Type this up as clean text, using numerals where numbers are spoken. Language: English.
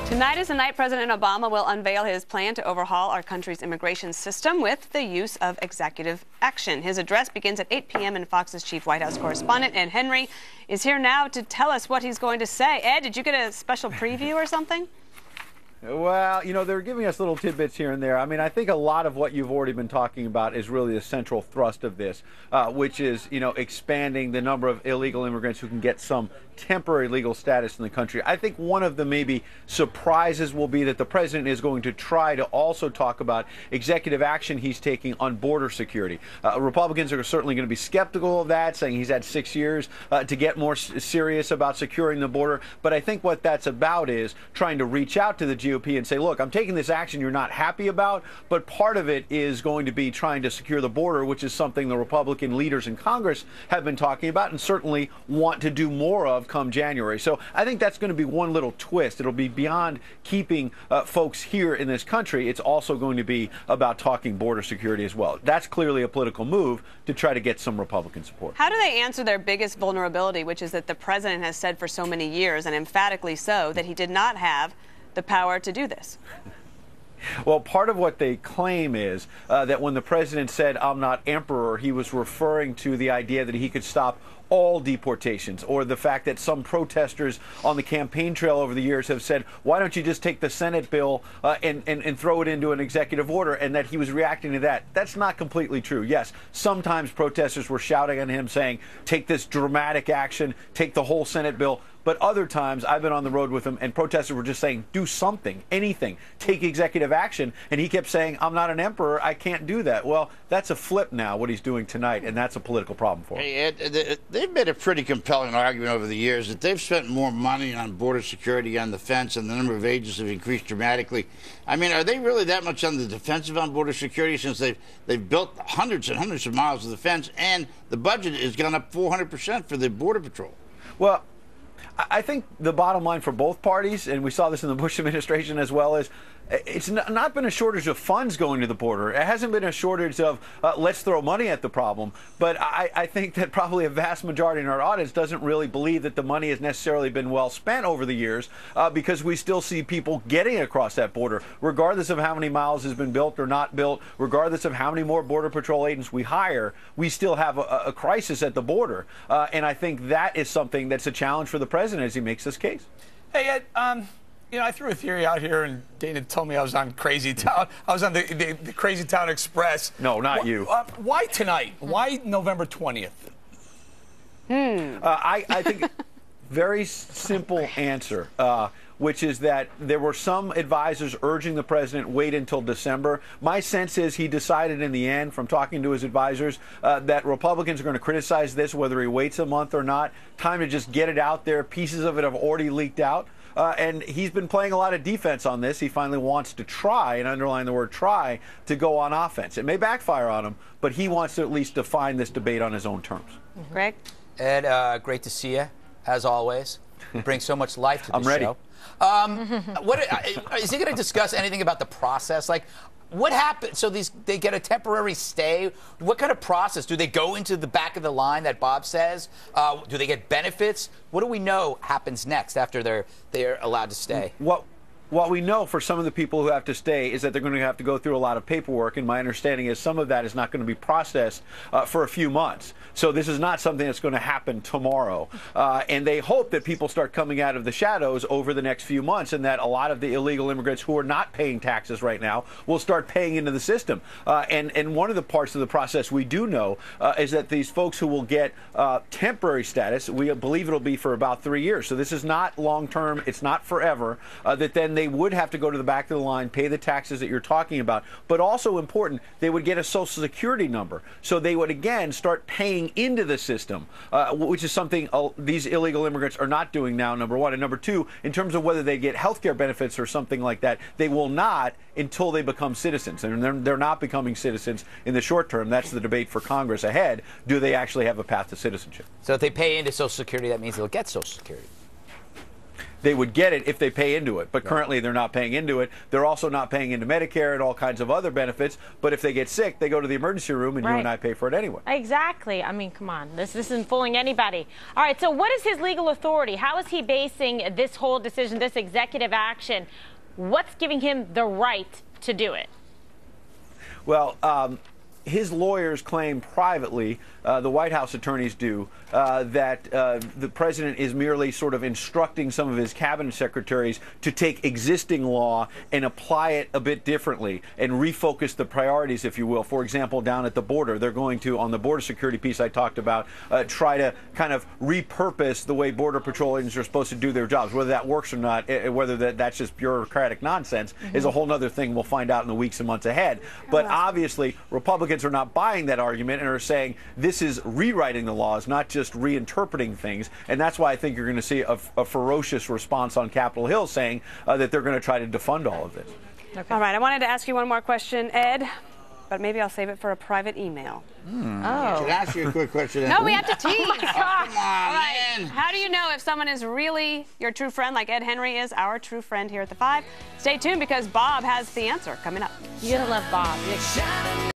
Tonight is the night President Obama will unveil his plan to overhaul our country's immigration system with the use of executive action. His address begins at 8 p.m. and Fox's chief White House correspondent, Ed Henry, is here now to tell us what he's going to say. Ed, did you get a special preview or something? Well, you know, they're giving us little tidbits here and there. I mean, I think a lot of what you've already been talking about is really the central thrust of this, which is, you know, expanding the number of illegal immigrants who can get some temporary legal status in the country. I think one of the maybe surprises will be that the president is going to try to also talk about executive action he's taking on border security. Republicans are certainly going to be skeptical of that, saying he's had 6 years to get more serious about securing the border. But I think what that's about is trying to reach out to the GOP and say, look, I'm taking this action you're not happy about, but part of it is going to be trying to secure the border, which is something the Republican leaders in Congress have been talking about and certainly want to do more of come January. So I think that's going to be one little twist. It'll be beyond keeping folks here in this country. It's also going to be about talking border security as well. That's clearly a political move to try to get some Republican support. How do they answer their biggest vulnerability, which is that the president has said for so many years, and emphatically so, that he did not have the power to do this? Well, part of what they claim is that when the president said, "I'm not emperor," he was referring to the idea that he could stop all deportations, or the fact that some protesters on the campaign trail over the years have said, why don't you just take the Senate bill and throw it into an executive order, and that he was reacting to that. That's not completely true. Yes, sometimes protesters were shouting at him saying, take this dramatic action, take the whole Senate bill. But other times, I've been on the road with him, and protesters were just saying, do something, anything, take executive action. And he kept saying, I'm not an emperor, I can't do that. Well, that's a flip now, what he's doing tonight, and that's a political problem for him. Hey, Ed, they've made a pretty compelling argument over the years that they've spent more money on border security, on defense, and the number of agents have increased dramatically. I mean, are they really that much on the defensive on border security, since they've built hundreds and hundreds of miles of defense, and the budget has gone up 400% for the Border Patrol? Well, I think the bottom line for both parties, and we saw this in the Bush administration as well, is it's not been a shortage of funds going to the border. It hasn't been a shortage of let's throw money at the problem. But I think that probably a vast majority in our audience doesn't really believe that the money has necessarily been well spent over the years, because we still see people getting across that border, regardless of how many miles has been built or not built, regardless of how many more Border Patrol agents we hire, we still have a crisis at the border. And I think that is something that's a challenge for the president as he makes this case. Hey, Ed, you know, I threw a theory out here, and Dana told me I was on Crazy Town. I was on the Crazy Town Express. No, not you. Why tonight? Why November 20th? I think very simple answer, which is that there were some advisors urging the president wait until December. My sense is he decided in the end, from talking to his advisors, that Republicans are going to criticize this whether he waits a month or not. Time to just get it out there. Pieces of it have already leaked out. And he's been playing a lot of defense on this. He finally wants to try, and underline the word try, to go on offense. It may backfire on him, but he wants to at least define this debate on his own terms. Greg? Ed, great to see you, as always. You bring so much life to the show. I'm ready. Is he going to discuss anything about the process? Like, what happened? So they get a temporary stay. What kind of process? Do they go into the back of the line that Bob says? Do they get benefits? What do we know happens next after they're allowed to stay? What we know for some of the people who have to stay is that they're going to have to go through a lot of paperwork, and my understanding is some of that is not going to be processed for a few months. So this is not something that's going to happen tomorrow. And they hope that people start coming out of the shadows over the next few months, and that a lot of the illegal immigrants who are not paying taxes right now will start paying into the system. And one of the parts of the process we do know is that these folks who will get temporary status, we believe it'll be for about 3 years. So this is not long-term. It's not forever. That then they would have to go to the back of the line, pay the taxes that you're talking about. But also important, they would get a Social Security number. So they would, again, start paying into the system, which is something these illegal immigrants are not doing now, number one. And number two, in terms of whether they get health care benefits or something like that, they will not until they become citizens. And they're not becoming citizens in the short term. That's the debate for Congress ahead. Do they actually have a path to citizenship? So if they pay into Social Security, that means they'll get Social Security. they would get it if they pay into it. But currently they're not paying into it. They're also not paying into Medicare and all kinds of other benefits. But if they get sick, they go to the emergency room, and you and I pay for it anyway. Exactly. I mean, come on. This isn't fooling anybody. All right, so what is his legal authority? How is he basing this whole decision, this executive action? What's giving him the right to do it? Well, his lawyers claim privately, the White House attorneys do, that the president is merely sort of instructing some of his cabinet secretaries to take existing law and apply it a bit differently and refocus the priorities, if you will. For example, down at the border, they're going to, on the border security piece I talked about, try to kind of repurpose the way Border Patrol agents are supposed to do their jobs. Whether that works or not, whether that's just bureaucratic nonsense, is a whole other thing we'll find out in the weeks and months ahead. But obviously, Republicans are not buying that argument and are saying this is rewriting the laws, not just reinterpreting things. And that's why I think you're going to see a ferocious response on Capitol Hill saying that they're going to try to defund all of this. Okay. All right, I wanted to ask you one more question, Ed, but maybe I'll save it for a private email. Can I ask you a quick question? No, we have to tease. Oh, come on, man. How do you know if someone is really your true friend, like Ed Henry is, our true friend here at The 5? Stay tuned, because Bob has the answer coming up. You're going to love Bob.